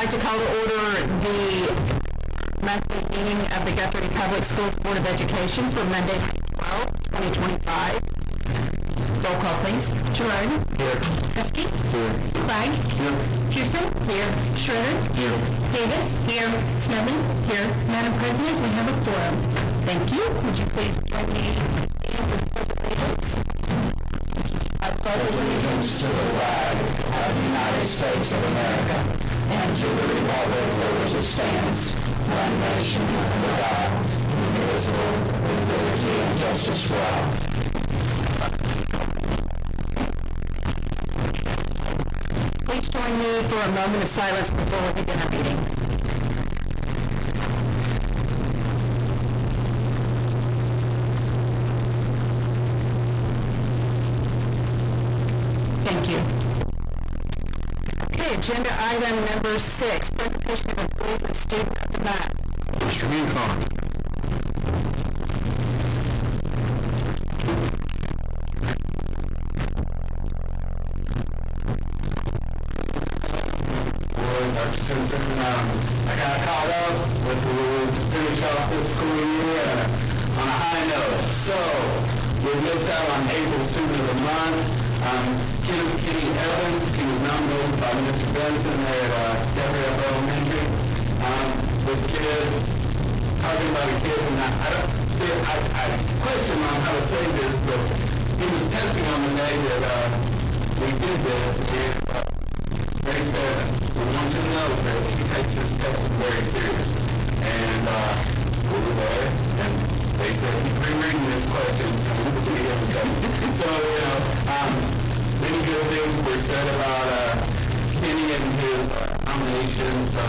like to call to order the monthly meeting of the Guthrie Public Schools Board of Education for Monday, May 12, 2025. Roll call, please. Gerard. Here. Husky. Here. Flagg. Here. Pearson. Here. Schroeder. Here. Davis. Here. Snowden. Here. Madam President, we have a quorum. Thank you. Would you please join me in the Pledge of Allegiance? I pledge allegiance to the flag of the United States of America and to the republic for which it stands, one nation under God, indivisible, with liberty and justice for all. Please join me for a moment of silence before we begin our meeting. Thank you. Okay, agenda item number 6, presentation of employees and student of the month. Mr. Hancock. Dr. Simpson, I got caught up with the finish off this school year on a high note. So, we missed out on April Student of the Month. Kitty Evans, he was nominated by Mr. Benson there at Guthrie Elementary. This kid, talking about a kid, and I question on how to say this, but he was testing on the day that we did this, and they said, we want you to know that he takes this test very serious. And we were there, and they said he's rereading this question, and we will be able to. So, many good things were said about Kenny and his nomination. So,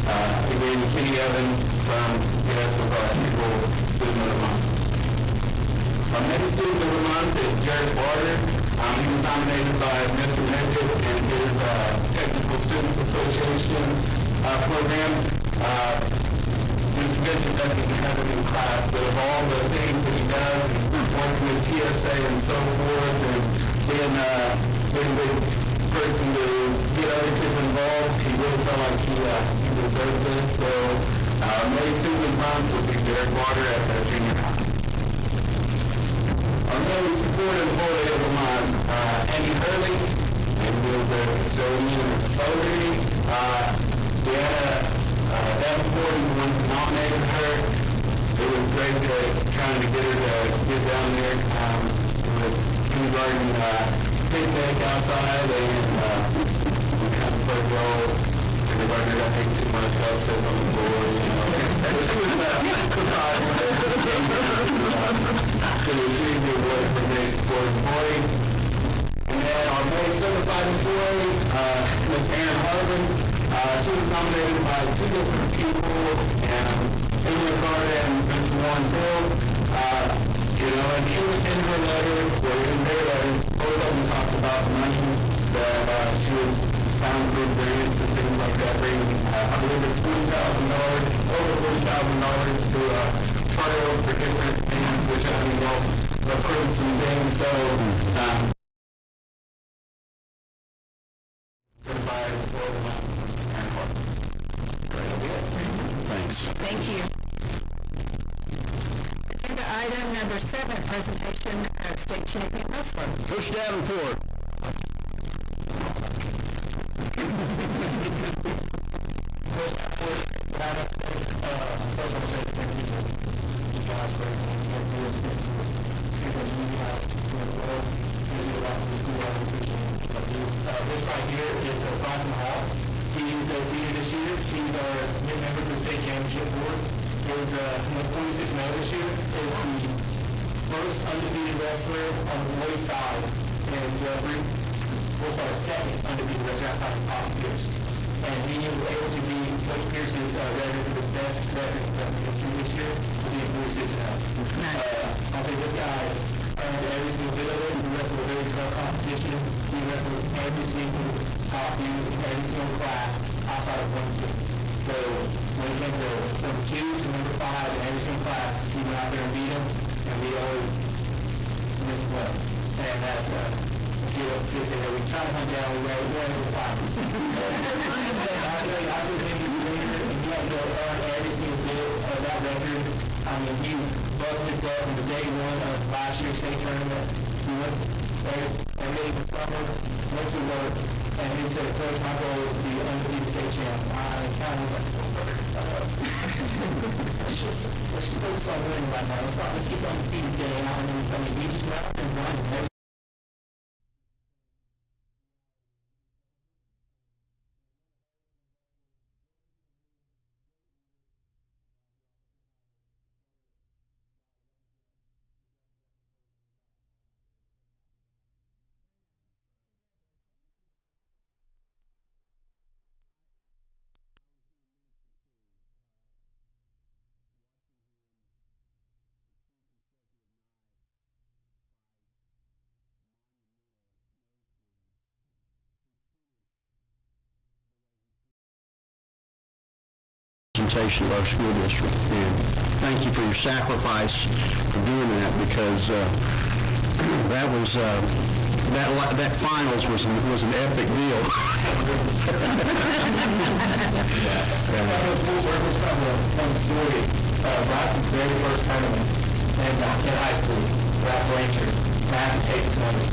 again, Kenny Evans from US was our April Student of the Month. Our next Student of the Month is Jared Barter. He was nominated by Mr. Medved and his Technical Students Association program. This mentioned that he didn't have it in class, but of all the things that he does, and working with TSA and so forth, and being a good person to get other kids involved, he really felt like he deserved this. So, May Student of the Month will be Jared Barter at the junior high. Our May Support Employee of the Month, Andy Hurley, and was the custodian of Fogarty. Davenport is the one who nominated her. It was great trying to get her to get down there. It was kindergarten picnic outside, and we kind of played role. Kindergarten got paid too much, got sit on the boards, She was surprised when they to receive the award for May Support Employee. And then our May Certified Employee, Ms. Erin Harvin. She was nominated by 2 different people, and Emily Carter and Mr. Warren Field. And in her letter, or in their letters, both of them talked about the money that she was found for grants and things like that, bringing, I believe it's $40,000, over $40,000 to charter over for different things, which I think will approve some things. So, Thanks. Thank you. Agenda item number 7, presentation of state champion wrestler. Coach Davenport. This right here is Bronson Hall. He's a senior this year. He's our new member to the state championship board. He's 46-0 this year. Is the first undefeated wrestler on the boys' side in Guthrie. Second undefeated wrestler outside of Pop Pierce. And he was able to be Coach Pierce's record for the best record in history this year, being 46-0. I'll say this guy earned every single bit of it. He wrestled a very tough competition. He wrestled every single top unit in every single class outside of 1-2. So when it came to from 2 to number 5 in every single class, he went out there and beat him, and we always missed well. And that's a few of the 6 that we try to hunt down. We were able to find him. tell you, I could think of you later, and you have to earn every single bit of that record. I mean, you busted his butt from the day one of last year's state tournament. He went every day in the summer, went to work, and he said, Coach, my goal is to be undefeated state champ. I kind of was like, let's just focus on winning right now. Let's keep undefeated day out, and then we just went out and won. Presentation of our school district, and thank you for your sacrifice for doing that, because that was that finals was an epic deal. That was full circle. Kind of a fun story. Bryson's very first tournament in high school, at Blanchard, I have to take twins.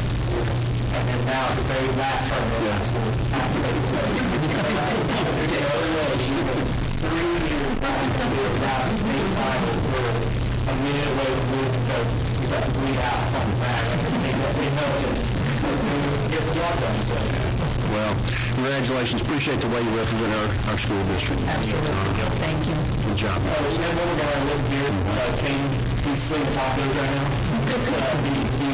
And then now his very last tournament in high school, I have to take twins. 3 years now, his state finals were a minute away from losing because we got to bleed out on the back. They know it gets the job done. So. Well, congratulations. Appreciate the way you represent our school district. Absolutely. Thank you. Good job. We have one guy on this beard, Kane. He's singing tacos right now. He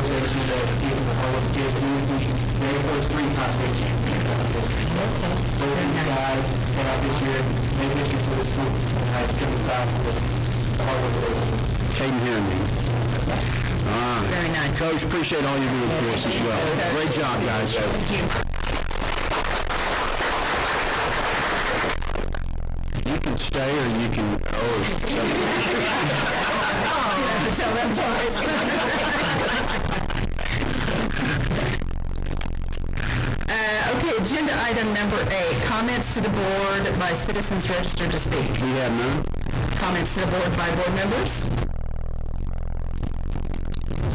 organization that he's in the Hall of Fame. He was the very first 3-time state champion of the district. So, both these guys came out this year, made history for the school, and I give them time for the hard work that they're doing. Caden Herring. Very nice. Coach, appreciate all you're doing for us as well. Great job, guys. Thank you. You can stay or you can go. You have to tell them twice. Okay, agenda item number 8, comments to the board by citizens registered to speak. We have none. Comments to the board by board members.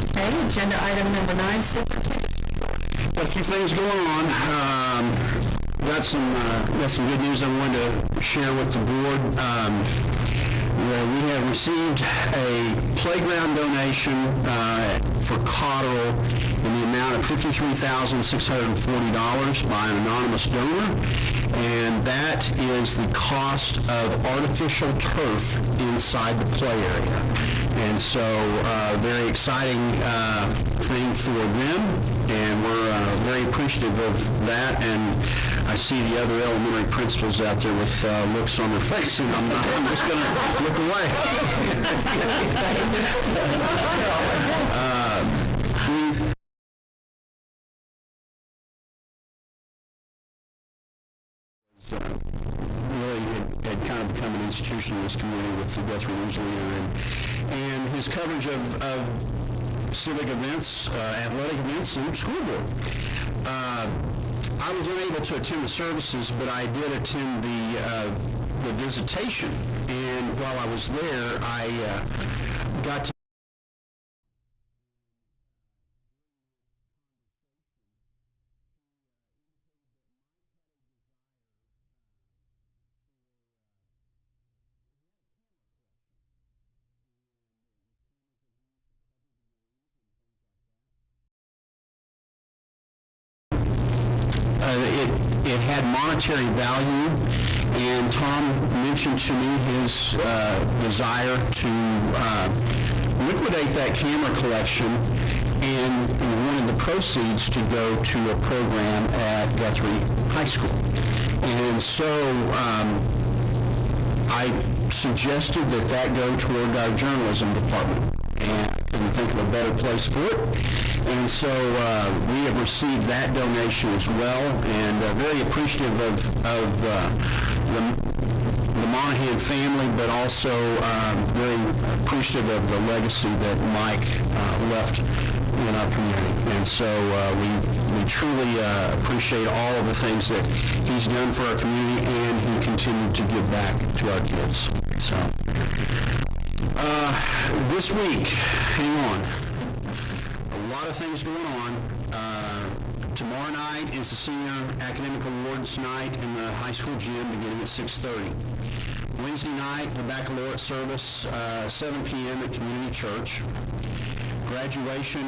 Okay, agenda item number 9, superintendent. Got a few things going on. Got some good news I wanted to share with the board. We have received a playground donation for Cotterell in the amount of $53,640 by an anonymous donor, and that is the cost of artificial turf inside the play area. And so, very exciting thing for them, and we're very appreciative of that. And I see the other elementary principals out there with looks on their face, and I'm just going to look away. Really had kind of become an institution in this community with the Guthrie News Leader, and his coverage of civic events, athletic events, and school board. I was unable to attend the services, but I did attend the visitation, and while I was there, I got to it had monetary value, and Tom mentioned to me his desire to liquidate that camera collection, and he wanted the proceeds to go to a program at Guthrie High School. And so I suggested that go toward our journalism department, and I didn't think of a better place for it. And so we have received that donation as well, and very appreciative of the Monahan family, but also very appreciative of the legacy that Mike left in our community. And so we truly appreciate all of the things that he's done for our community continue to give back to our kids. So, this week, hang on, a lot of things going on. Tomorrow night is the Senior Academic Awards night in the high school gym beginning at 6:30. Wednesday night, the baccalaureate service, 7 p.m. at Community Church. Graduation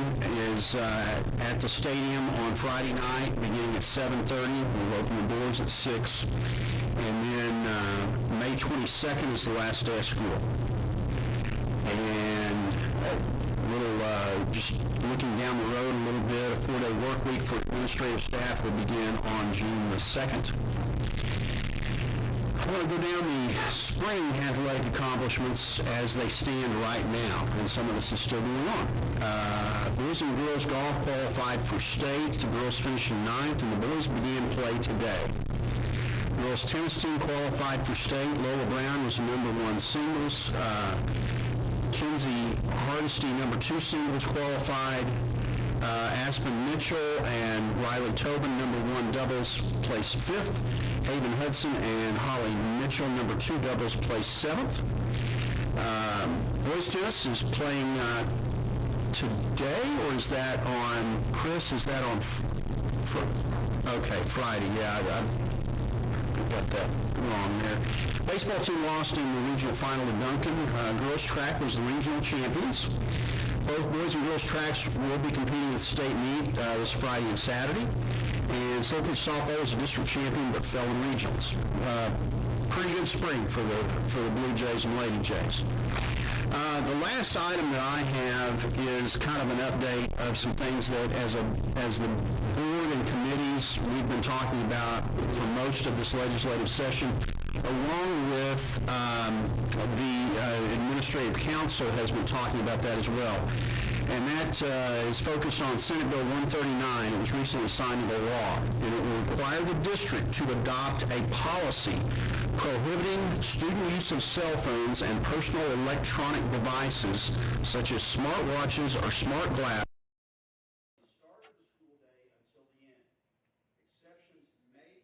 is at the stadium on Friday night beginning at 7:30. We'll open the doors at 6. And then May 22nd is the last day of school. And just looking down the road a little bit, a 4-day work week for administrative staff will begin on June the 2nd. I want to go down the spring athletic accomplishments as they stand right now, and some of this is still going on. Boys and girls golf qualified for state. The girls finishing 9th, and the boys began play today. Girls tennis team qualified for state. Lola Brown was the #1 singles. Kinsey Hardesty, #2 singles qualified. Aspen Mitchell and Riley Tobin, #1 doubles, placed 5th. Haven Hudson and Holly Mitchell, #2 doubles, placed 7th. Boys tennis is playing today, or is that on, Chris, is that on, okay, Friday, yeah, I got that wrong there. Baseball team lost in the regional final to Duncan. Girls track was the regional champions. Both boys and girls tracks will be competing at the state meet this Friday and Saturday. And Silkwood softball is a district champion but fell in regionals. Pretty good spring for the Blue Jays and Lady Jays. The last item that I have is kind of an update of some things that as the board and committees we've been talking about for most of this legislative session, along with the Administrative Council has been talking about that as well. And that is focused on Senate Bill 139. It was recently signed into law, and it will require the district to adopt a policy prohibiting student use of cell phones and personal electronic devices such as smartwatches or smart glasses. The start of the school day until the end. Exceptions may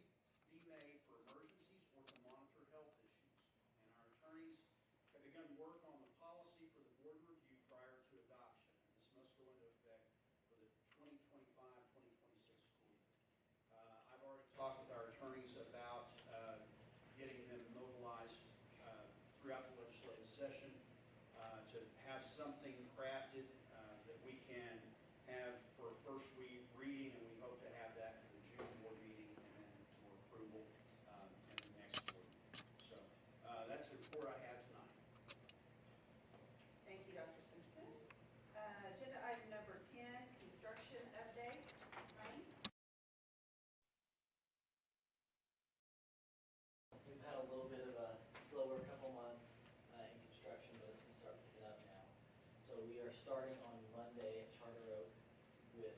be made for emergencies or to monitor health issues. And our attorneys have begun work on the policy for the board review prior to adoption. This must go into effect for the 2025-2026 school year. I've already talked with our attorneys about getting them mobilized throughout the legislative session to have something crafted that we can have for first reading, and we hope to have that for the June board meeting and then for approval in the next board meeting. So that's the report I have tonight. Thank you, Dr. Simpson. Agenda item number 10, construction update. Lane? We've had a little bit of a slower couple months in construction, but it's going to start picking up now. So we are starting on Monday at Charter Oak with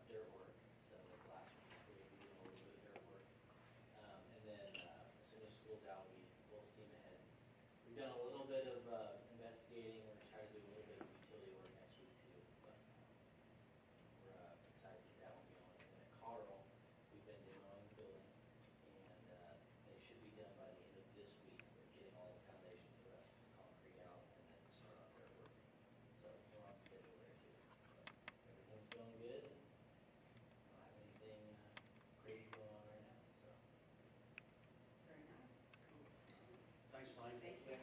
dirt work. So last week we will be doing a little bit of dirt work. And then as soon as school's out, we full steam ahead. We've done a little bit of investigating. We're going to try to do a little bit of utility work next week too. But we're excited to get that one going. And then at Carl, we've been demoing the building. And they should be done by the end of this week. We're getting all the foundations, the rest of the concrete out, and then start on their work. So we're on schedule there too. So everything's going good, and don't have anything crazy going on right now. So Very nice. Thanks, Lane. Thank you.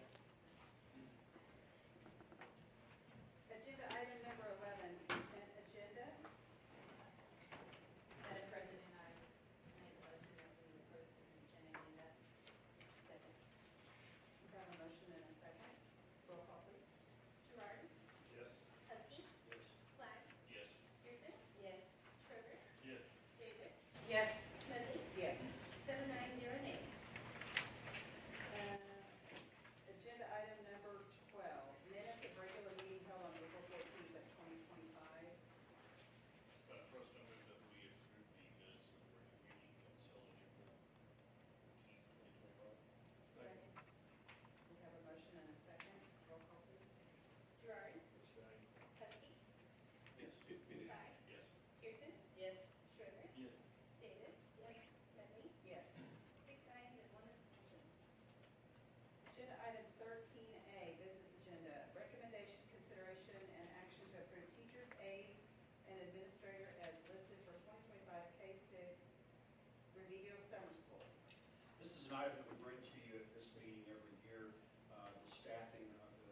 an item that we bring to you at this meeting every year, the staffing of the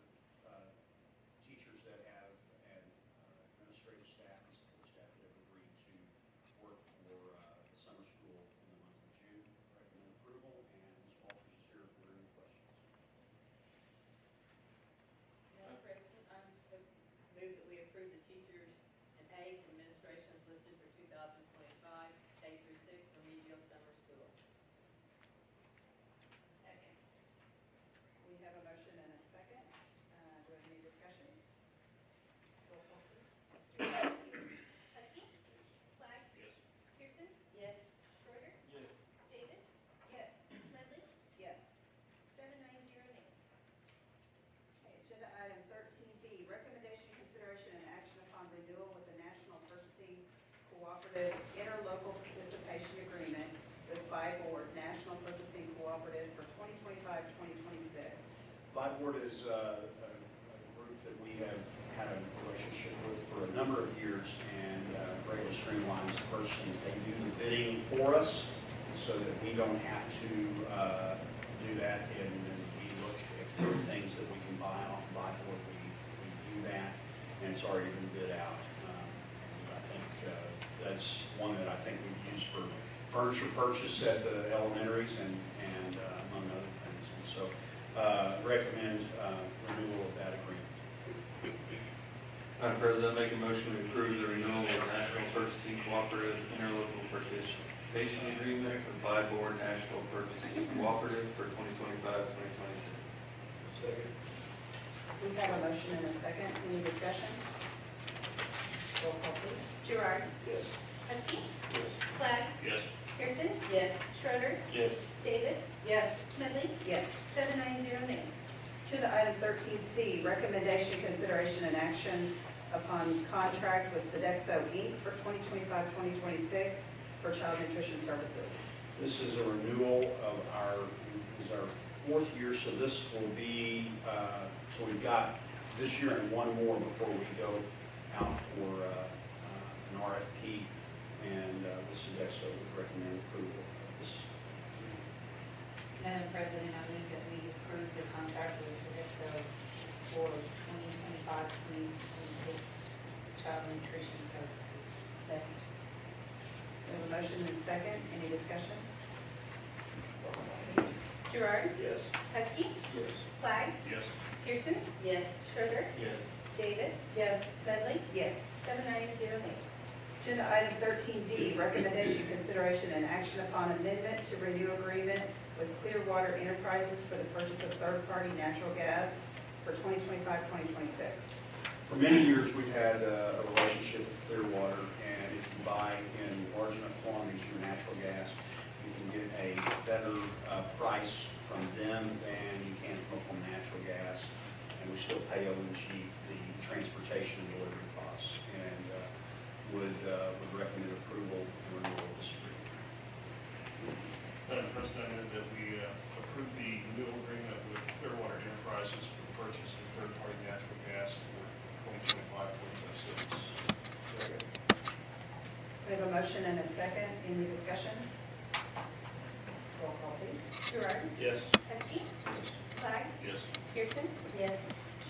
teachers that have, and administrative staff and support staff that have agreed to work for the summer school in the month of June. Recommend approval, and Ms. Walters is here if there are any questions. Madam President, I move that we approve the teachers and aides and administration as listed for 2025, K through 6 remedial summer school. Second. We have a motion and a second. Do we have any discussion? Roll call, please. Husky? Flag? Yes. Pearson? Yes. Schroeder? Yes. Davis? Yes. Smedley? Yes. 790 nays. Okay, agenda item 13B, recommendation, consideration, and action upon renewal with the National Purchasing Cooperative Interlocal Participation Agreement with Buy Board National Purchasing Cooperative for 2025-2026. Buy Board is a group that we have had a relationship with for a number of years, and greatly streamlines the person. They do the bidding for us so that we don't have to do that, and we look if there are things that we can buy off Buy Board, we do that, and it's already been bid out. And I think that's one that I think we've used for furniture purchase at the elementaries and among other things. And so recommend renewal of that agreement. Madam President, I make a motion to approve the renewal of National Purchasing Cooperative Interlocal Participation Agreement with Buy Board National Purchasing Cooperative for 2025-2026. Second. We have a motion and a second. Any discussion? Roll call, please. Gerard? Yes. Husky? Yes. Flag? Yes. Pearson? Yes. Schroeder? Yes. Davis? Yes. Smedley? Yes. 790 nays. Agenda item 13C, recommendation, consideration, and action upon contract with Sodexo Inc. for 2025-2026 for child nutrition services. This is a renewal of our 4th year, so this will be, so we've got this year and one more before we go out for an RFP, and the Sodexo would recommend approval of this. Madam President, I move that we approve the contract with Sodexo for 2025-2026 child nutrition services. Second. We have a motion and a second. Any discussion? Roll call, please. Gerard? Yes. Husky? Yes. Flag? Yes. Pearson? Yes. Schroeder? Yes. Davis? Yes. Smedley? Yes. 790 nays. Agenda item 13D, recommendation, consideration, and action upon amendment to renew agreement with Clearwater Enterprises for the purchase of third-party natural gas for 2025-2026. For many years, we've had a relationship with Clearwater, and if you buy in large enough quantities your natural gas, you can get a better price from them than you can from local natural gas, and we still pay ONG the transportation and delivery costs, and would recommend approval and renewal of this agreement. Madam President, I move that we approve the renewal agreement with Clearwater Enterprises for the purchase of third-party natural gas for 2025-2026. Second. We have a motion and a second. Any discussion? Roll call, please. Gerard? Yes. Husky? Yes. Flag? Yes. Pearson? Yes.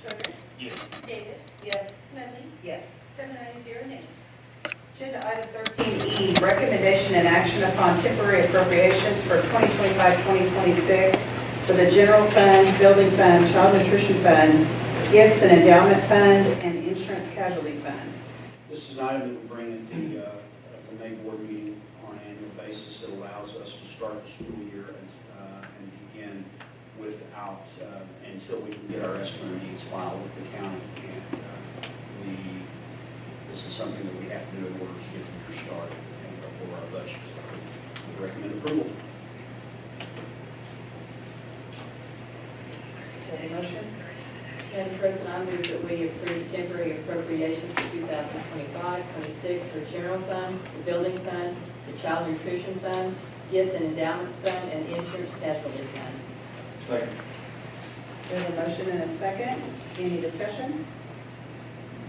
Schroeder? Yes. Davis? Yes. Smedley? Yes. 790 nays. Agenda item 13E, recommendation and action upon temporary appropriations for 2025-2026 for the general fund, building fund, child nutrition fund, gifts and endowment fund, and insurance casualty fund. This is an item that we bring at the May board meeting on an annual basis that allows us to start the school year and begin without, until we can get our estimate needs filed with the county. And this is something that we have to do in order to get the year started and before our budget. We recommend approval. Is there a motion? Madam President, I move that we approve temporary appropriations for 2025-26 for general fund, the building fund, the child nutrition fund, gifts and endowments fund, and insurance casualty fund. Second. We have a motion and a second. Any discussion?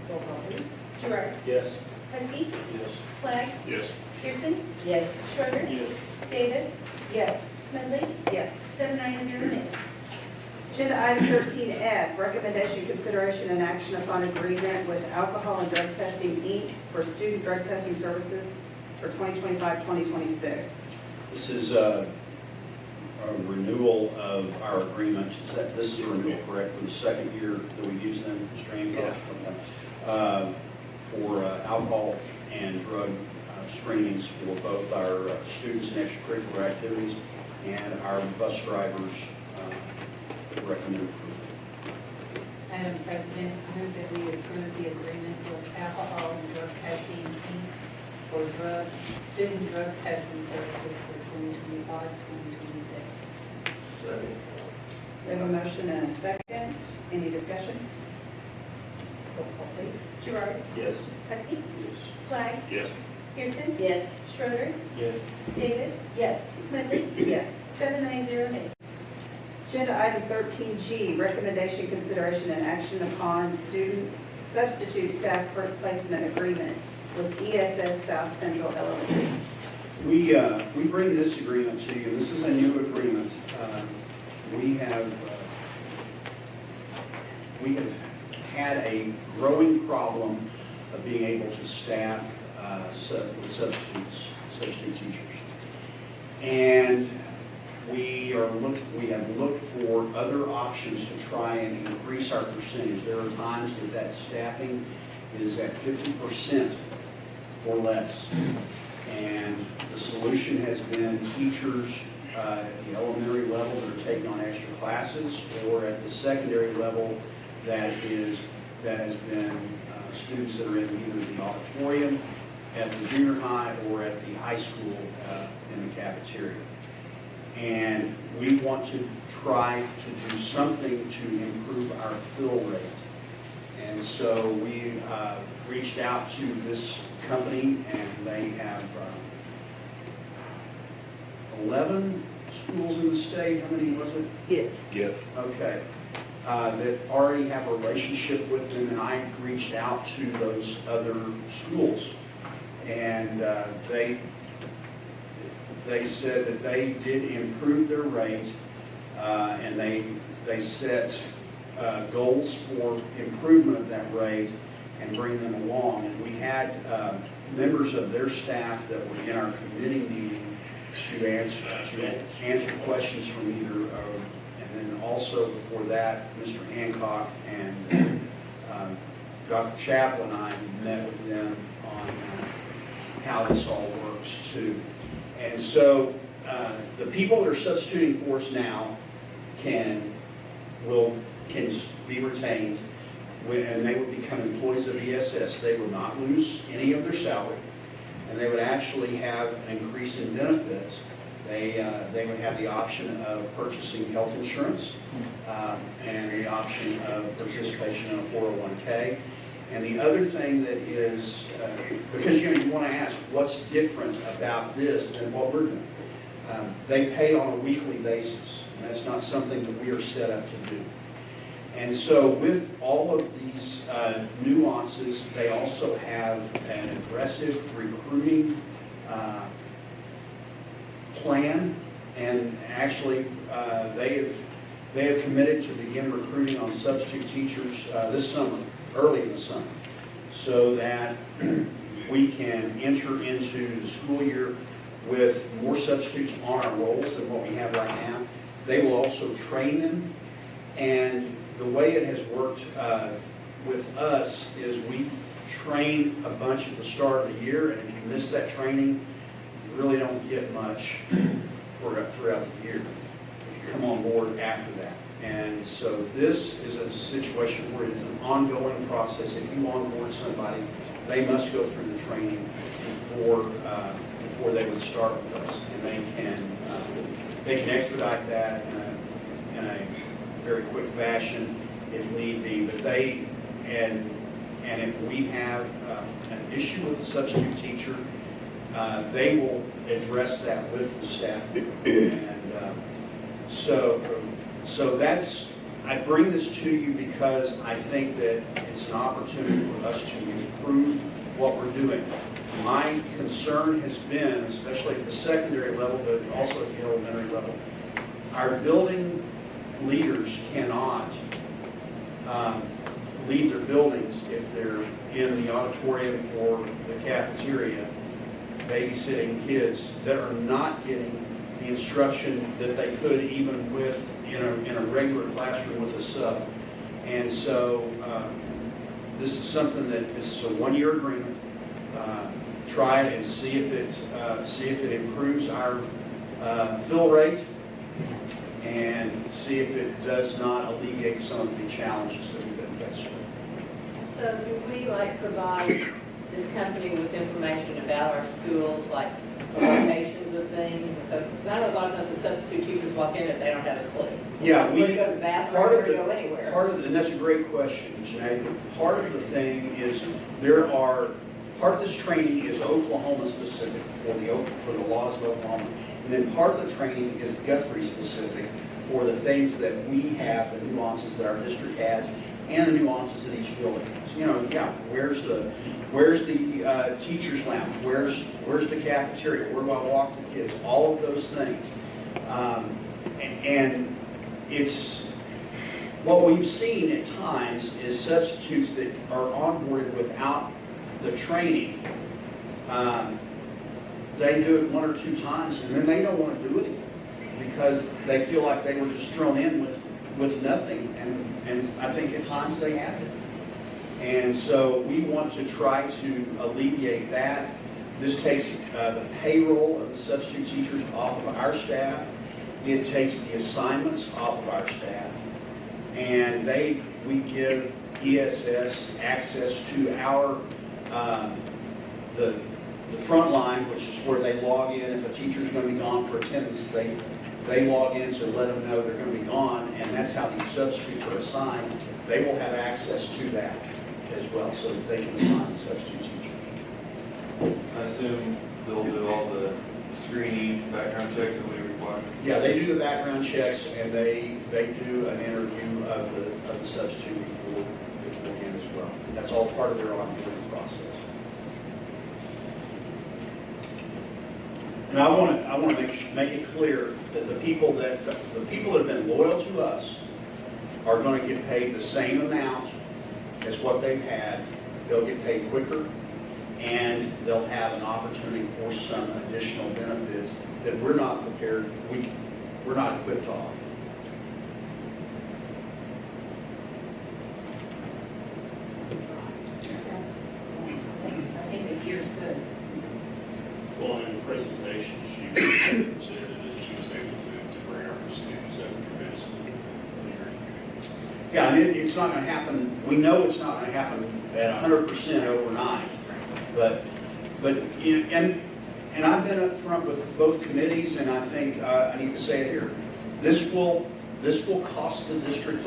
Roll call, please. Gerard? Yes. Husky? Yes. Flag? Yes. Pearson? Yes. Schroeder? Yes. Davis? Yes. Smedley? Yes. 7 ayes, 0 nays. Agenda item 13F, recommendation, consideration, and action upon agreement with Alcohol and Drug Testing, Inc. for student drug testing services for 2025-2026. This is a renewal of our agreement. This is a renewal, correct, for the second year that we've used them, Mr. Hancock? Okay. For alcohol and drug screenings for both our students and extracurricular activities and our bus drivers recommend approval. Madam President, I move that we approve the agreement with Alcohol and Drug Testing, Inc. for student drug testing services for 2025-2026. Second. We have a motion and a second. Any discussion? Roll call, please. Gerard? Yes. Hussey? Yes. Flagg? Yes. Pearson? Yes. Schroeder? Yes. Davis? Yes. Smedley? Yes. 7 ayes, 0 nays. Agenda item 13G, recommendation, consideration, and action upon student substitute staff placement agreement with ESS South Central LLC. We bring this agreement to you. This is a new agreement. We have had a growing problem of being able to staff with substitute teachers. And we have looked for other options to try and increase our percentage. There are times that staffing is at 50% or less. And the solution has been teachers at the elementary level that are taking on extra classes, or at the secondary level that has been students that are in either the auditorium at the junior high or at the high school in the cafeteria. And we want to try to do something to improve our fill rate. And so we reached out to this company, and they have 11 schools in the state. How many was it? Yes. Yes. Okay. That already have a relationship with them, and I reached out to those other schools. And they said that they did improve their rate, and they set goals for improvement of that rate and bring them along. And we had members of their staff that were in our committee meeting to answer questions from either, and then also before that, Mr. Hancock and Dr. Chaplin and I met with them on how this all works too. And so the people that are substituting for us now can be retained, and they would become employees of ESS. They would not lose any of their salary, and they would actually have an increase in benefits. They would have the option of purchasing health insurance and the option of participation in a 401k. And the other thing that is, because you want to ask what's different about this than what we're doing. They pay on a weekly basis, and that's not something that we are set up to do. And so with all of these nuances, they also have an aggressive recruiting plan, and actually they have committed to begin recruiting on substitute teachers this summer, early in the summer, so that we can enter into the school year with more substitutes on our rolls than what we have right now. They will also train them, and the way it has worked with us is we train a bunch at the start of the year, and if you miss that training, you really don't get much throughout the year if you come on board after that. And so this is a situation where it's an ongoing process. If you onboard somebody, they must go through the training before they would start with us, and they can expedite that in a very quick fashion if need be. But and if we have an issue with the substitute teacher, they will address that with the staff. And so that's, I bring this to you because I think that it's an opportunity for us to improve what we're doing. My concern has been, especially at the secondary level, but also at the elementary level, our building leaders cannot leave their buildings if they're in the auditorium or the cafeteria babysitting kids that are not getting the instruction that they could even with in a regular classroom with a sub. And so this is something this is a one-year agreement. Try it and see if it improves our fill rate, and see if it does not alleviate some of the challenges that we've been faced with. So do we provide this company with information about our schools, like the locations of things? So, because I know a lot of times the substitute teachers walk in and they don't have a clue. Yeah, Where to go to the bathroom, where to go anywhere. and that's a great question, Janae. Part of the thing is part of this training is Oklahoma specific for the laws of Oklahoma. And then part of the training is Guthrie specific for the things that we have, the nuances that our district has, and the nuances that each building has. You know, yeah, where's the teacher's lounge? Where's the cafeteria? Where do I walk the kids? All of those things. And it's what we've seen at times is substitutes that are onboarded without the training. They do it one or two times, and then they don't want to do it again because they feel like they were just thrown in with nothing, and I think at times they have it. And so we want to try to alleviate that. This takes the payroll of the substitute teachers off of our staff. It takes the assignments off of our staff, and we give ESS access to our the front line, which is where they log in. If a teacher's going to be gone for attendance, they log in to let them know they're going to be gone, and that's how these substitutes are assigned. They will have access to that as well, so that they can assign substitute teachers. I assume they'll do all the screening, background checks that we require. Yeah, they do the background checks, and they do an interview of the substitute beforehand as well. That's all part of their onboarding process. And I want to make it clear that the people that have been loyal to us are going to get paid the same amount as what they've had. They'll get paid quicker, and they'll have an opportunity for some additional benefits that we're not prepared, we're not equipped to offer. I think the year's good. Well, in the presentation, she said that she was able to bring up her students that were previously here. Yeah, and it's not going to happen. We know it's not going to happen at 100% overnight, but and I've been up front with both committees, and I think I need to say it here. This will cost the district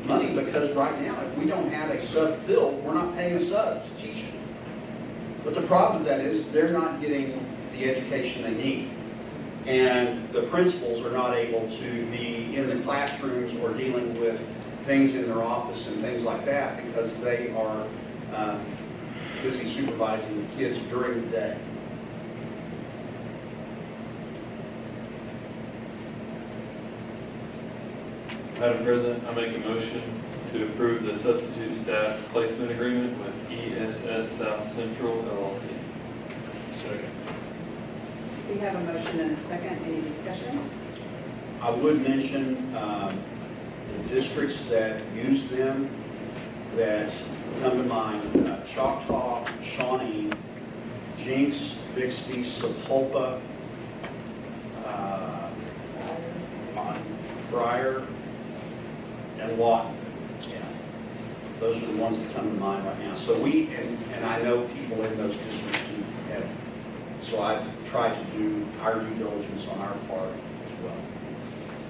money, because right now, if we don't have a sub filled, we're not paying a sub to teach it. But the problem with that is they're not getting the education they need, and the principals are not able to be in the classrooms or dealing with things in their office and things like that because they are busy supervising the kids during the day. Madam President, I make a motion to approve the substitute staff placement agreement with ESS South Central LLC. Second. We have a motion and a second. Any discussion? I would mention the districts that use them that come to mind: Choctaw, Shawnee, Jinx, Bixby, Sapulpa, Briar, and Lawton. Yeah. Those are the ones that come to mind right now. So and I know people in those districts who have, so I try to do our due diligence on our part as well.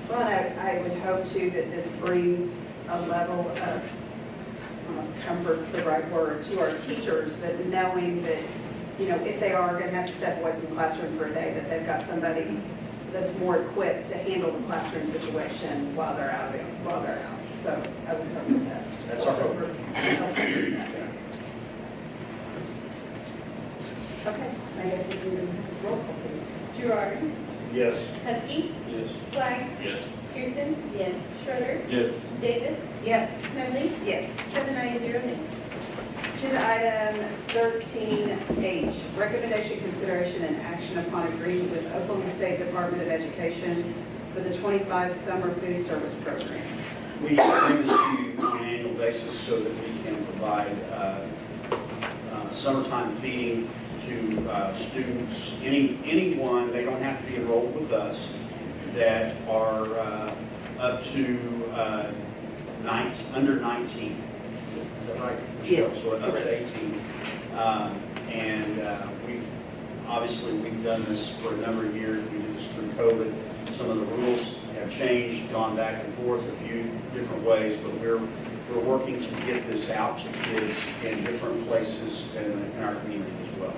Well, I would hope too that this brings a level of comfort's the right word, to our teachers, that knowing that, you know, if they are going to have to step away from the classroom for a day, that they've got somebody that's more equipped to handle the classroom situation while they're out. So I would hope that. That's our hope. Gerard. Yes. Huskey. Yes. Black. Yes. Pearson. Yes. Schroeder. Yes. Davis. Yes. Smedley. Yes. 7 ayes, 0 nays. Agenda item 13H, recommendation, consideration, and action upon agreement with Oklahoma State Department of Education for the 25 Summer Food Service Program. We bring this to you on an annual basis so that we can provide summertime feeding to students, anyone, they don't have to be enrolled with us, that are up to under 19. Is that right? Yes. So up to 18. We've done this for a number of years. We did this through COVID. Some of the rules have changed, gone back and forth a few different ways, but we're working to get this out to kids in different places in our community as well.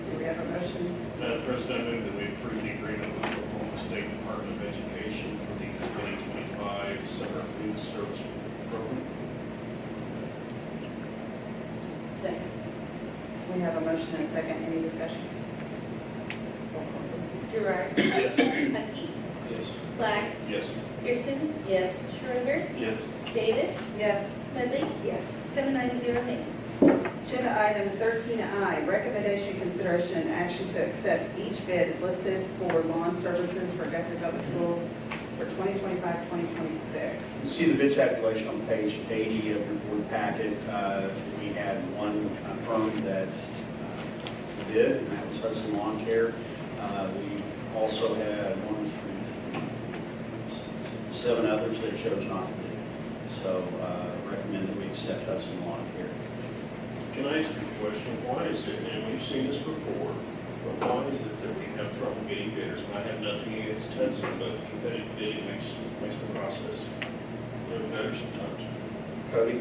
Do we have a motion? Madam President, I move that we approve the agreement with Oklahoma State Department of Education for the 2025 Summer Food Service Program. Second. We have a motion and a second. Any discussion? Roll call, please. Gerard. Yes. Huskey. Yes. Black. Yes. Pearson. Yes. Schroeder. Yes. Davis. Yes. Smedley. Yes. 7 ayes, 0 nays. Agenda item 13I, recommendation, consideration, and action to accept each bid as listed for lawn services for Guthrie Public Schools for 2025-2026. You see the bid tabulation on page 80 of your board packet. We had one firm that bid, and that was Hudson Lawn Care. We also had 7 others that chose not to bid. So recommend that we accept Hudson Lawn Care. Can I ask you a question? Why is it, and we've seen this before, but why is it that we have trouble getting bidders? And I have nothing against Hudson, but competitive bidding makes the process a little better sometimes. Cody?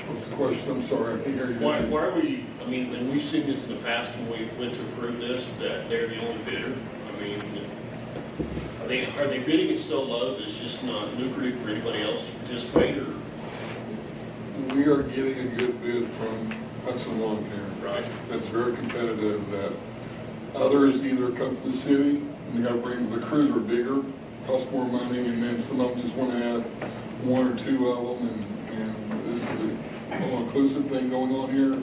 What's the question? I'm sorry, I can't hear you. Why are we, I mean, and we've seen this in the past when we went to approve this, that they're the only bidder. I mean, are they bidding it so low that it's just not lucrative for anybody else to participate, or? We are getting a good bid from Hudson Lawn Care. Right. That's very competitive, that others either come from the city, and they gotta bring, the crews are bigger, cost more money, and then some of them just wanna have 1 or 2 of them, and this is a all-inclusive thing going on here,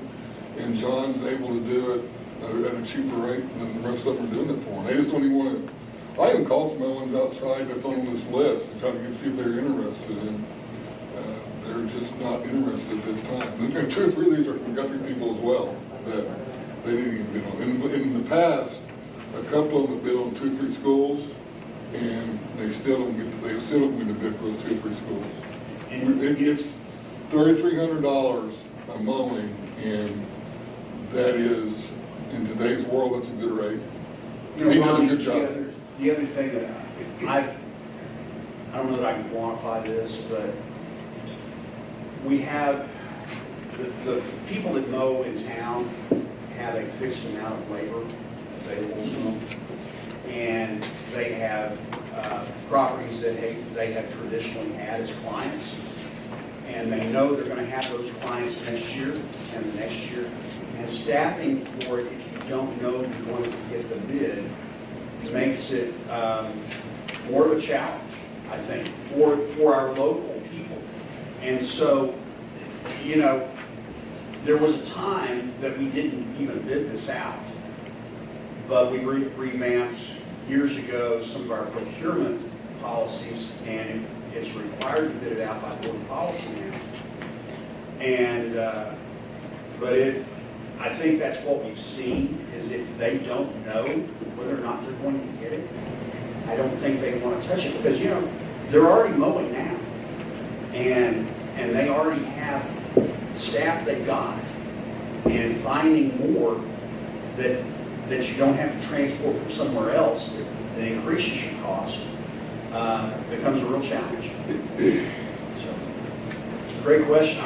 and John's able to do it at a cheaper rate than the rest of them are doing it for. They just don't even wanna, I even called some other ones outside that's on this list to try to see if they're interested, and they're just not interested at this time. And 2 or 3 of these are from Guthrie people as well, that they didn't even bid on. In the past, a couple of them have bid on 2 or 3 schools, and they still don't get to bid for those 2 or 3 schools. It gets $3,300 a mowing, and that is, in today's world, that's a good rate. You know, He does a Ronnie, good job. The other thing that I don't know that I can quantify this, but we have, the people that mow in town have a fixed amount of labor available to them. And they have properties that they have traditionally had as clients. And they know they're going to have those clients next year and the next year. And staffing for it, if you don't know you're going to get the bid, makes it more of a challenge, I think, for our local people. And so, you know, there was a time that we didn't even bid this out, but we revamped years ago some of our procurement policies, and it's required to bid it out by board policy now. And, I think that's what we've seen, is if they don't know whether or not they're going to get it, I don't think they want to touch it, because, you know, they're already mowing now. And they already have staff they got, and finding more that you don't have to transport from somewhere else that increases your cost becomes a real challenge. So, great question.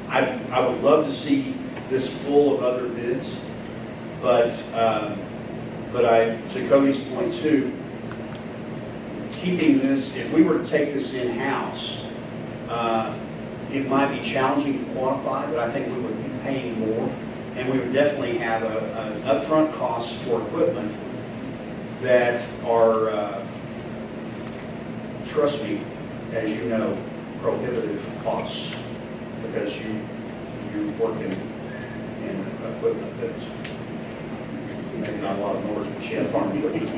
I would love to see this full of other bids, but to Cody's point too, keeping this, if we were to take this in-house, it might be challenging to quantify, but I think we would be paying more And we would definitely have an upfront cost for equipment that are, trust me, as you know, prohibitive costs, because you work in equipment that's maybe not a lot of mowers, but you have farm equipment.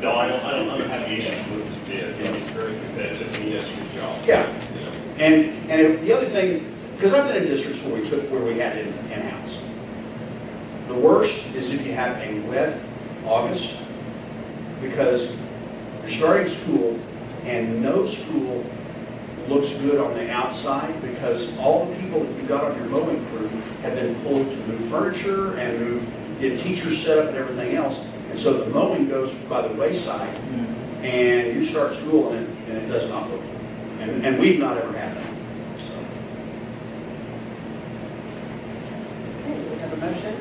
No, I don't have any issues with this bid. I think it's very competitive, and he does a good job. Yeah. And the other thing, because I've been in districts where we had it in-house. The worst is if you have a wet August, because you're starting school and no school looks good on the outside, because all the people that you got on your mowing crew have been pulled to move furniture and get teachers set up and everything else. And so the mowing goes by the wayside, and you start school and it does not look good. And we've not ever had that. So. Okay, we have a motion.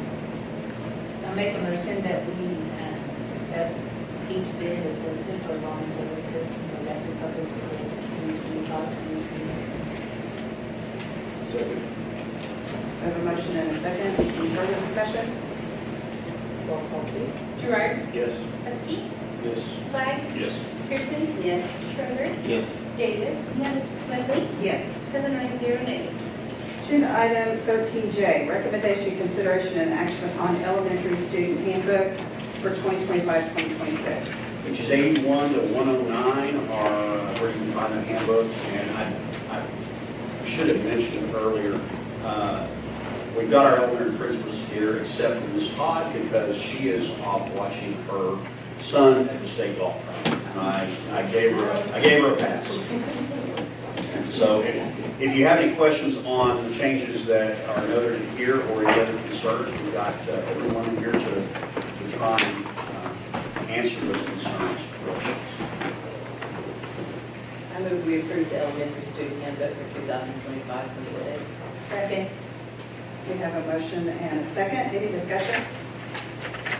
I'll make a motion that we accept each bid as listed for lawn services for Guthrie Public Schools 2025-2026. Second. We have a motion and a second. Any further discussion? Roll call, please. Gerard. Yes. Husky. Yes. Flag. Yes. Pearson. Yes. Schroeder. Yes. Davis. Yes. Smedley. Yes. 790 negative. Agenda item 13J, recommendation, consideration, and action upon elementary student handbook for 2025-2026. Which is 81 to 109 are where you can find the handbook. And I should have mentioned it earlier. We've got our elementary principals here, except for Ms. Todd, because she is off watching her son at the state golf tournament. And I gave her a pass. So if you have any questions on the changes that are noted here or any other concerns, we've got everyone here to try and answer those concerns. I move we approve the elementary student handbook for 2025-26. Second. We have a motion and a second. Any discussion?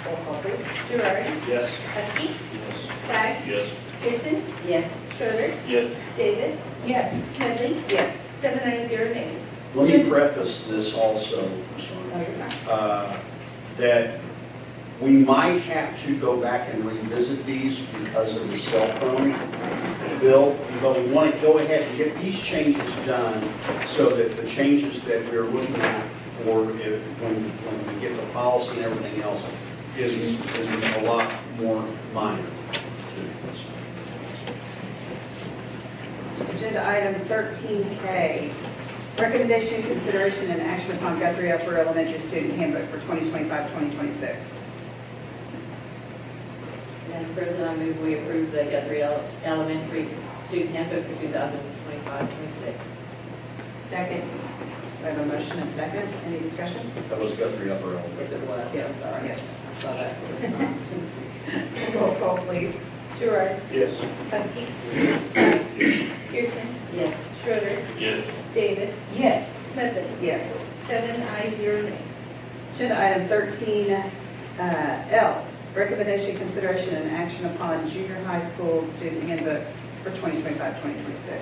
Roll call, please. Gerard. Yes. Husky. Yes. Flag. Yes. Pearson. Yes. Schroeder. Yes. Davis. Yes. Smedley. Yes. 790 negative. Let me preface this also, I'm No, sorry, you're not. that we might have to go back and revisit these because of the cell phone bill, but we want to go ahead and get these changes done so that the changes that we're looking at for when we get the policy and everything else is a lot more minor. Agenda item 13K, recommendation, consideration, and action upon Guthrie Upper Elementary Student Handbook for 2025-2026. Madam President, I move we approve the Guthrie Elementary Student Handbook for 2025-26. Second. We have a motion and a second. Any discussion? That was Guthrie Upper Elementary. Yes, it was. Yes, Sorry. yes. I saw that. Roll call, please. Gerard. Yes. Husky. Yes. Pearson. Yes. Schroeder. Yes. Davis. Yes. Smedley. Yes. 790 negative. Agenda item 13L, recommendation, consideration, and action upon junior high school student handbook for 2025-2026.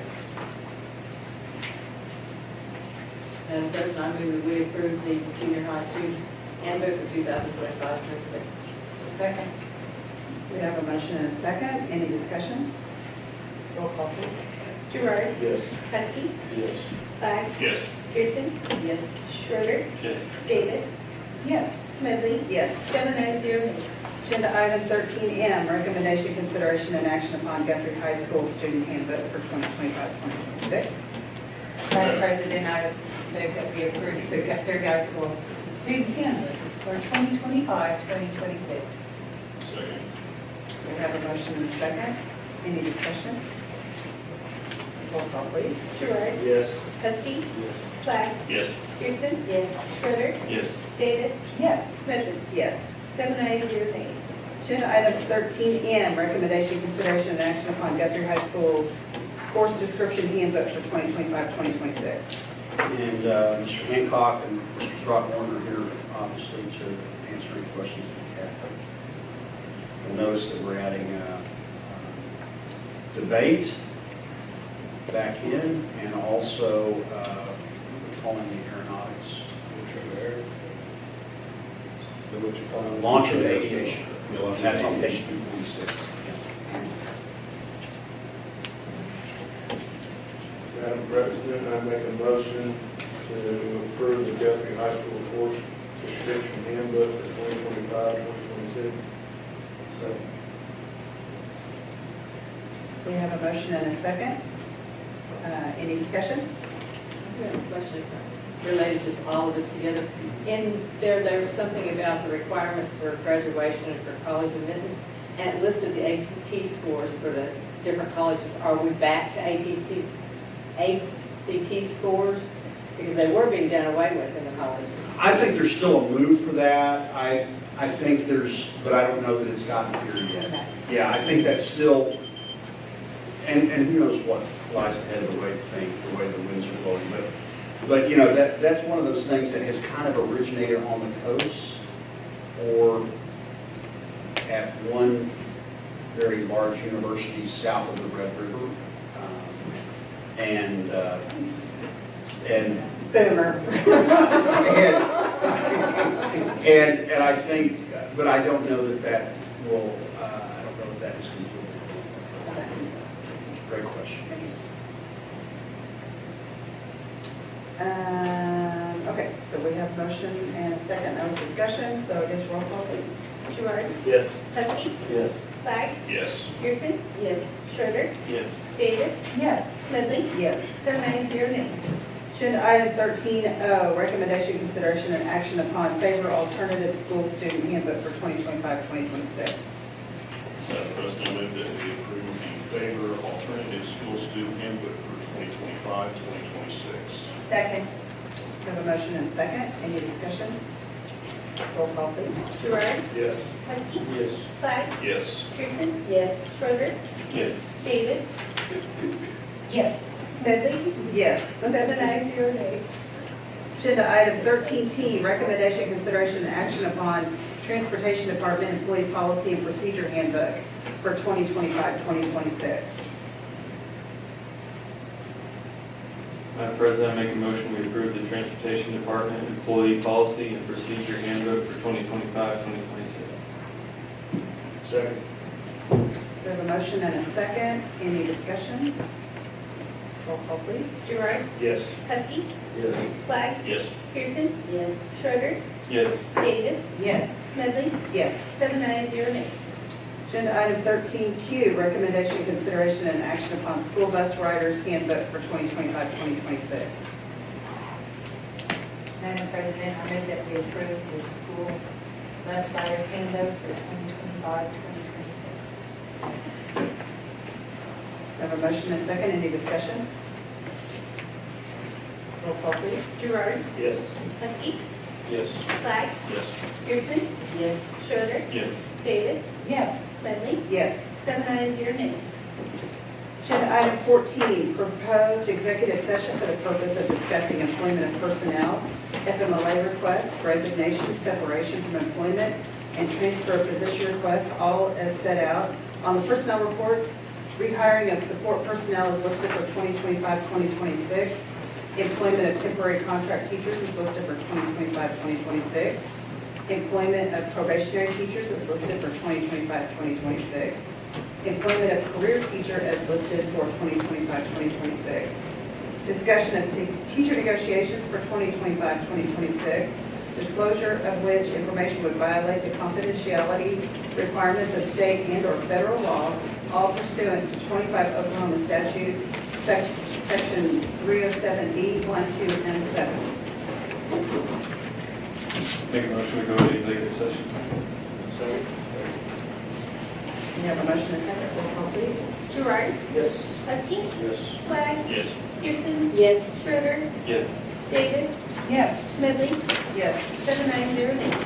Madam President, I move we approve the junior high student handbook for 2025-26. Second. We have a motion and a second. Any discussion? Roll call, please. Gerard. Yes. Husky. Yes. Flag. Yes. Pearson. Yes. Schroeder. Yes. Davis. Yes. Smedley. Yes. 790 negative. Agenda item 13M, recommendation, consideration, and action upon Guthrie High School student handbook for 2025-2026. Madam President, I move that we approve the Guthrie High School student handbook for 2025-2026. Second. We have a motion and a second. Any discussion? Roll call, please. Gerard. Yes. Husky. Yes. Flag. Yes. Pearson. Yes. Schroeder. Yes. Davis. Yes. Smedley. Yes. 790 negative. Agenda item 13M, recommendation, consideration, and action upon Guthrie High School course description handbook for 2025-2026. And Mr. Hancock and Mr. Throckmorton are here, obviously, to answer any questions that you have. You'll notice that we're adding debate back in, and also calling the aeronautics which upon Launch of aviation. That's on page 246. Madam President, I make a motion to approve the Guthrie High School course description handbook for 2025-2026. Second. We have a motion and a second. Any discussion? I have a question related to all of this together. In there was something about the requirements for graduation and for college admittance, and it listed the ACT scores for the different colleges. Are we back to ACT scores? Because they were being done away with in the colleges. I think there's still a move for that. I think there's, but I don't know that it's gotten here yet. Yeah, I think that's still, and who knows what lies ahead of the way the winds are blowing. But you know, that's one of those things that has kind of originated on the coast or at one very large university south of the Red River. And Boomer. and I think, but I don't know that will, I don't know if that is complete. Great question. Okay, so we have a motion and a second. That was discussion, so I guess roll call, please. Gerard. Yes. Husky. Yes. Clyde. Yes. Pearson. Yes. Schroeder. Yes. Davis. Yes. Smedley. Yes. 7 ayes, 0 nays. Agenda item 13O, recommendation, consideration, and action upon favor alternative school student handbook for 2025-2026. Madam President, I move that we approve the favor alternative school student handbook for 2025-2026. Second. We have a motion and a second. Any discussion? Roll call, please. Gerard. Yes. Husky. Yes. Clyde. Yes. Pearson. Yes. Schroeder. Yes. Davis. Yes. Smedley. Yes. 7 ayes, 0 nays. Agenda item 13P, recommendation, consideration, and action upon Transportation Department Employee Policy and Procedure Handbook for 2025-2026. Madam President, I make a motion we approve the Transportation Department Employee Policy and Procedure Handbook for 2025-2026. Second. We have a motion and a second. Any discussion? Roll call, please. Gerard. Yes. Husky. Yes. Clyde. Yes. Pearson. Yes. Schroeder. Yes. Davis. Yes. Smedley. Yes. 7 ayes, 0 nays. Agenda item 13Q, recommendation, consideration, and action upon school bus riders handbook for 2025-2026. Madam President, I move that we approve the school bus riders handbook for 2025-2026. We have a motion and a second. Any discussion? Roll call, please. Gerard. Yes. Husky. Yes. Clyde. Yes. Pearson. Yes. Schroeder. Yes. Davis. Yes. Smedley. Yes. 7 ayes, 0 nays. Agenda item 14, proposed executive session for the purpose of discussing employment of personnel, FMLA requests, resignation, separation from employment, and transfer of position requests, all as set out on the personnel reports. Rehiring of support personnel is listed for 2025-2026. Employment of temporary contract teachers is listed for 2025-2026. Employment of probationary teachers is listed for 2025-2026. Employment of career teacher as listed for 2025-2026. Discussion of teacher negotiations for 2025-2026, disclosure of which information would violate the confidentiality requirements of state and/or federal law, all pursuant to 25 Oklahoma statute, section 307B, 1, 2, and 7. Make a motion we go to executive session. Second. We have a motion and a second. Roll call, please. Gerard. Yes. Husky. Yes. Clyde. Yes. Pearson. Yes. Schroeder. Yes. Davis. Yes. Smedley. Yes. 7 ayes, 0 nays.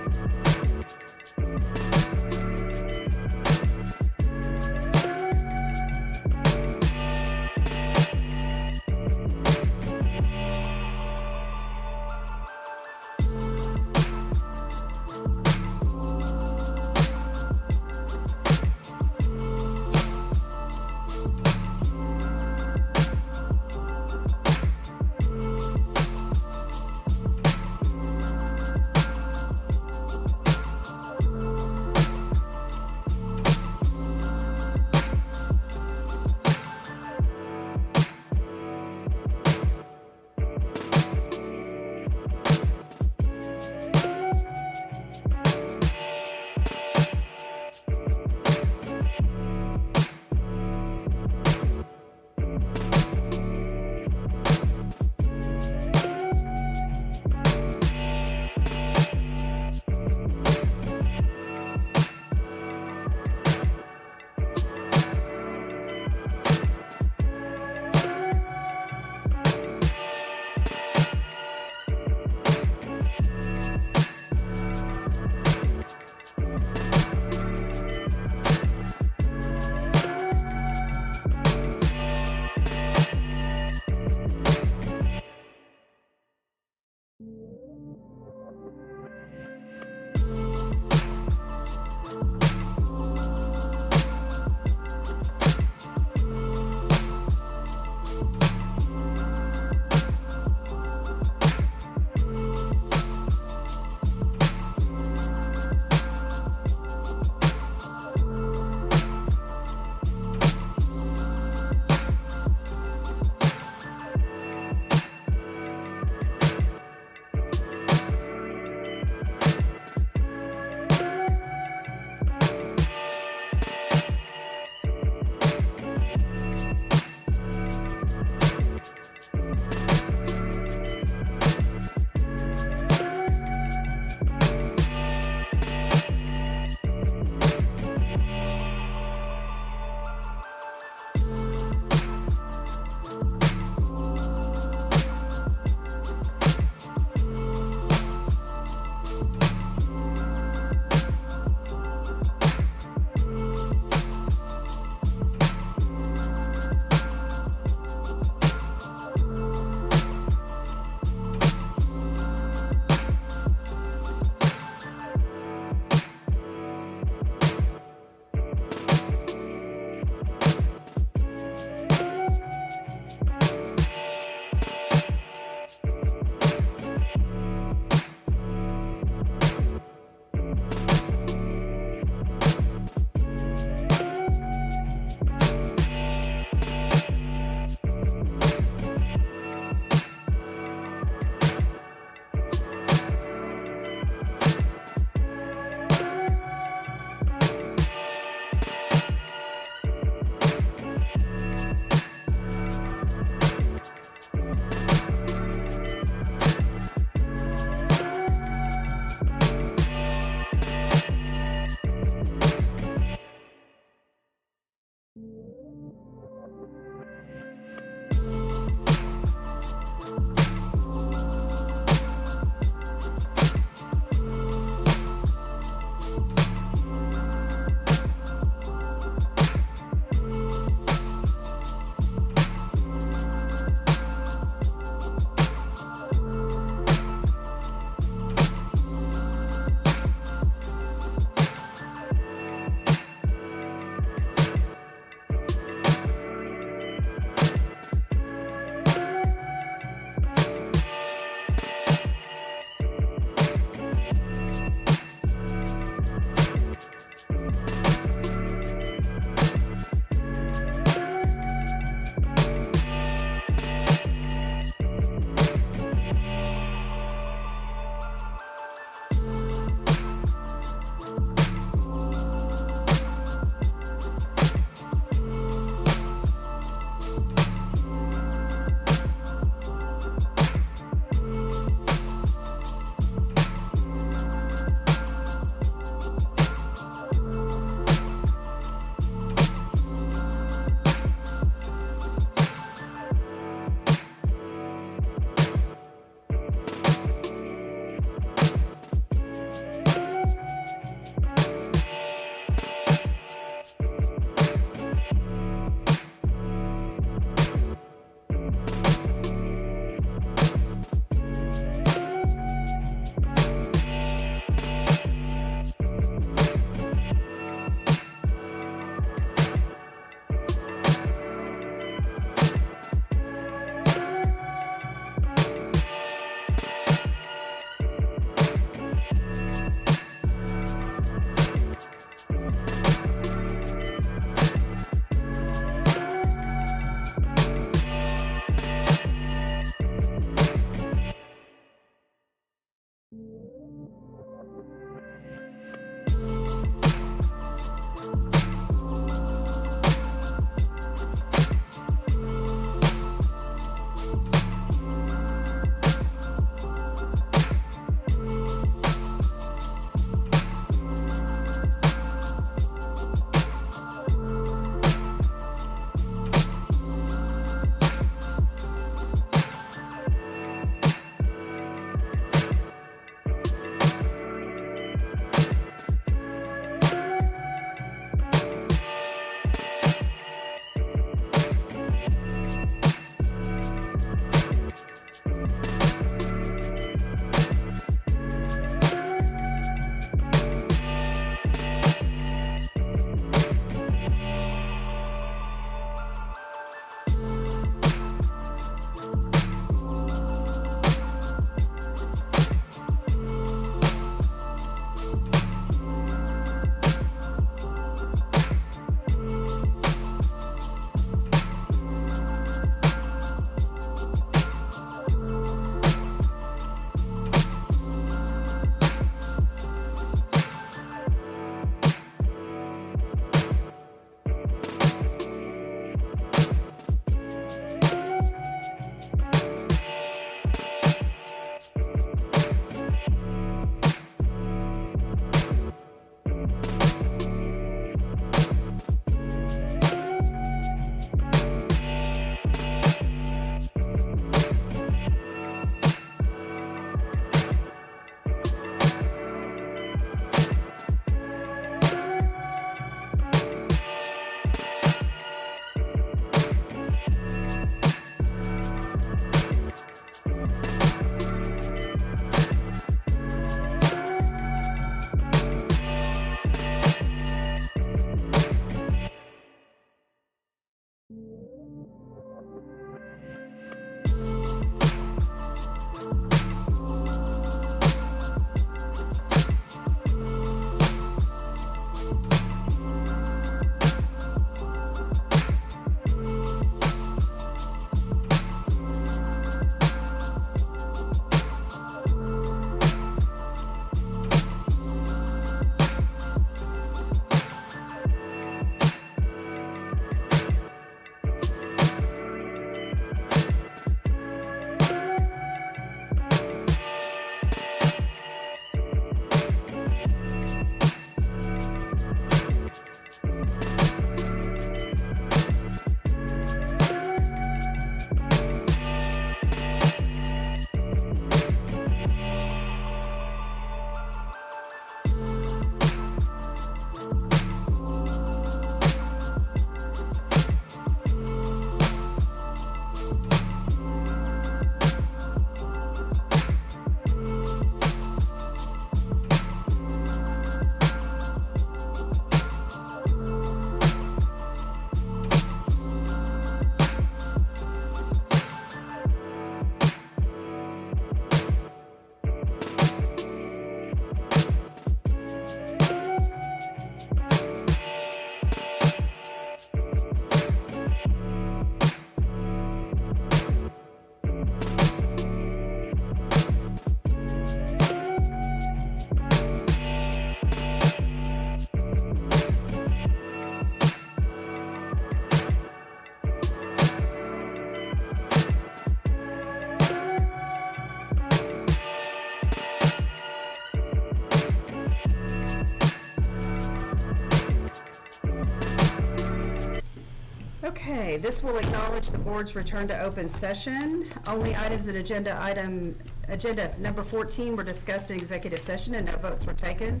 Okay, this will acknowledge the board's return to open session. Only items in agenda number 14 were discussed in executive session and no votes were taken.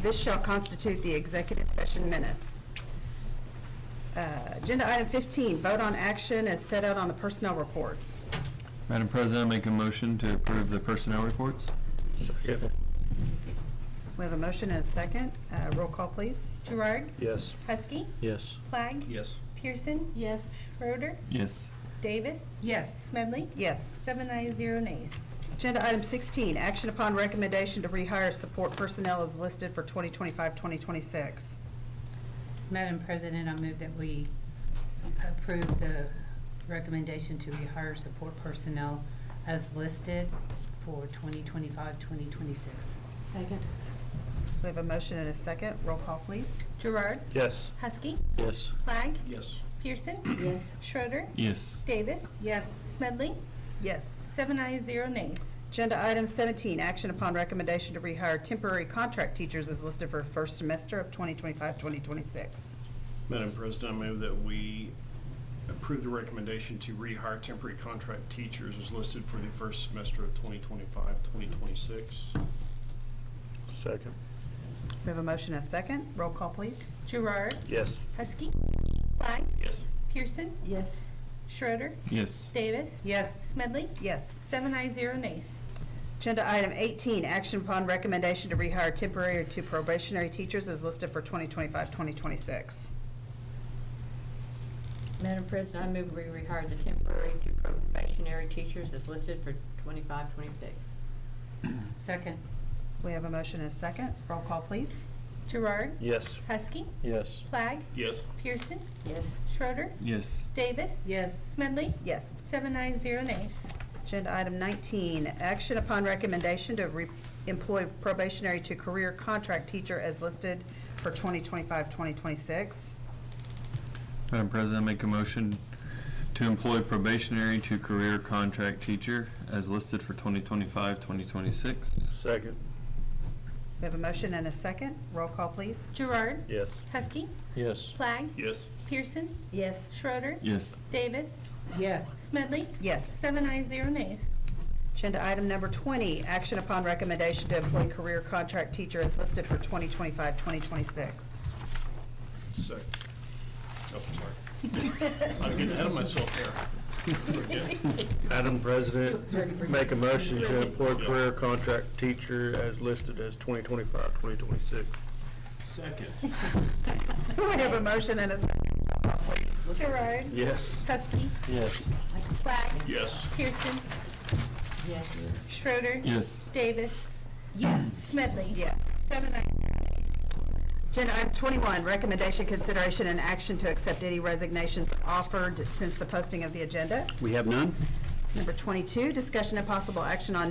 This shall constitute the executive session minutes. Agenda item 15, vote on action as set out on the personnel reports. Madam President, I make a motion to approve the personnel reports. We have a motion and a second. Roll call, please. Gerard, Yes. Husky, Yes. Flagg, Yes. Pearson, Yes. Schroeder, Yes. Davis. Yes. Smedley. Yes. 7 ayes, 0 nays. Agenda item 16, action upon recommendation to rehire support personnel as listed for 2025-2026. Madam President, I move that we approve the recommendation to rehire support personnel as listed for 2025-2026. Second. We have a motion and a second. Roll call, please. Gerard, Yes. Husky, Yes. Flagg, Yes. Pearson, Yes. Schroeder, Yes. Davis. Yes. Smedley. Yes. 7 ayes, 0 nays. Agenda item 17, action upon recommendation to rehire temporary contract teachers as listed for first semester of 2025-2026. Madam President, I move that we approve the recommendation to rehire temporary contract teachers as listed for the first semester of 2025-2026. Second. We have a motion and a second. Roll call, please. Gerard, Yes. Husky, Flagg, Yes. Pearson, Yes. Schroeder, Yes. Davis. Yes. Smedley. Yes. 7 ayes, 0 nays. Agenda item 18, action upon recommendation to rehire temporary to probationary teachers as listed for 2025-2026. Madam President, I move we rehire the temporary to probationary teachers as listed for 25-26. Second. We have a motion and a second. Roll call, please. Gerard, Yes. Husky, Yes. Flagg, Yes. Pearson, Yes. Schroeder, Yes. Davis. Yes. Smedley. Yes. 7 ayes, 0 nays. Agenda item 19, action upon recommendation to employ probationary to career contract teacher as listed for 2025-2026. Madam President, I make a motion to employ probationary to career contract teacher as listed for 2025-2026. Second. We have a motion and a second. Roll call, please. Gerard, Yes. Husky, Yes. Flagg, Yes. Pearson, Yes. Schroeder, Yes. Davis. Yes. Smedley. Yes. 7 ayes, 0 nays. Agenda item number 20, action upon recommendation to employ career contract teacher as listed for 2025-2026. Second. Oh, sorry. I'm getting ahead of myself there. Madam President, make a motion to employ career contract teacher as listed as 2025-2026. Second. We have a motion and a second. Gerard, Yes. Husky, Yes. Flagg, Yes. Pearson, Yes. Schroeder, Yes. Davis. Yes. Smedley. Yes. 7 ayes. Agenda item 21, recommendation, consideration, and action to accept any resignations offered since the posting of the agenda. We have none? Number 22, discussion and possible action on